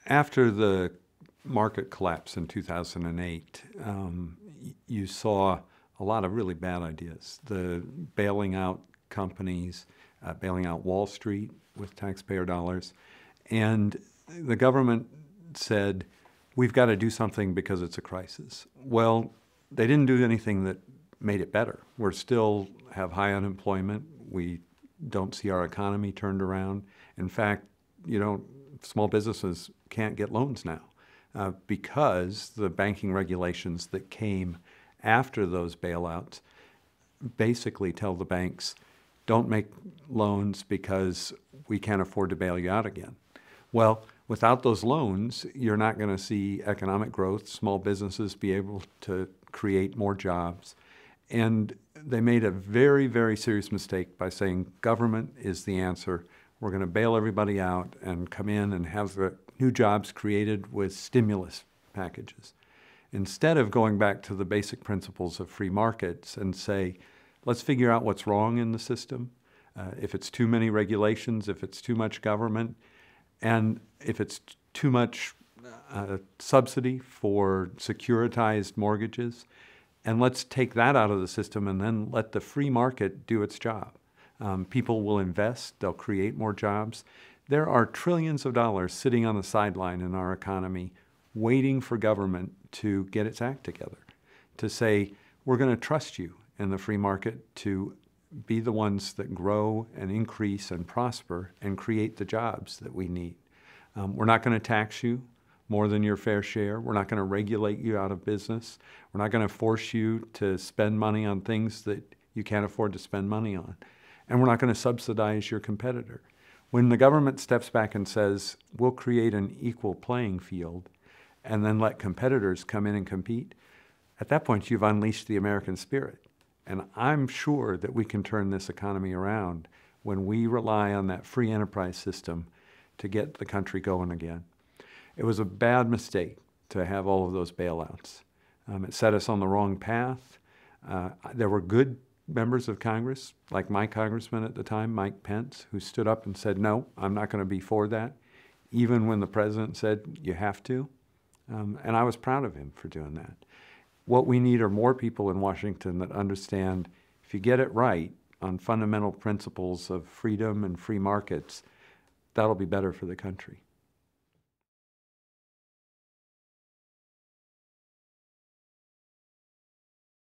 After the market collapse in 2008, you saw a lot of really bad ideas. The bailing out companies, bailing out Wall Street with taxpayer dollars. And the government said, we've got to do something because it's a crisis. Well, they didn't do anything that made it better. We still have high unemployment. We don't see our economy turned around. In fact, small businesses can't get loans now because the banking regulations that came after those bailouts basically tell the banks, don't make loans because we can't afford to bail you out again. Well, without those loans, you're not going to see economic growth, small businesses be able to create more jobs. And they made a very, very serious mistake by saying government is the answer. We're going to bail everybody out and come in and have the new jobs created with stimulus packages. Instead of going back to the basic principles of free markets and say, let's figure out what's wrong in the system, if it's too many regulations, if it's too much government, and if it's too much subsidy for securitized mortgages, and let's take that out of the system and then let the free market do its job. People will invest, they'll create more jobs. There are trillions of dollars sitting on the sideline in our economy waiting for government to get its act together, to say, we're going to trust you in the free market to be the ones that grow and increase and prosper and create the jobs that we need. We're not going to tax you more than your fair share. We're not going to regulate you out of business. We're not going to force you to spend money on things that you can't afford to spend money on. And we're not going to subsidize your competitor. When the government steps back and says, we'll create an equal playing field and then let competitors come in and compete, at that point you've unleashed the American spirit. And I'm sure that we can turn this economy around when we rely on that free enterprise system to get the country going again. It was a bad mistake to have all of those bailouts. It set us on the wrong path. There were good members of Congress, like my congressman at the time, Mike Pence, who stood up and said, no, I'm not going to be for that, even when the president said, you have to. And I was proud of him for doing that. What we need are more people in Washington that understand if you get it right on fundamental principles of freedom and free markets, that'll be better for the country.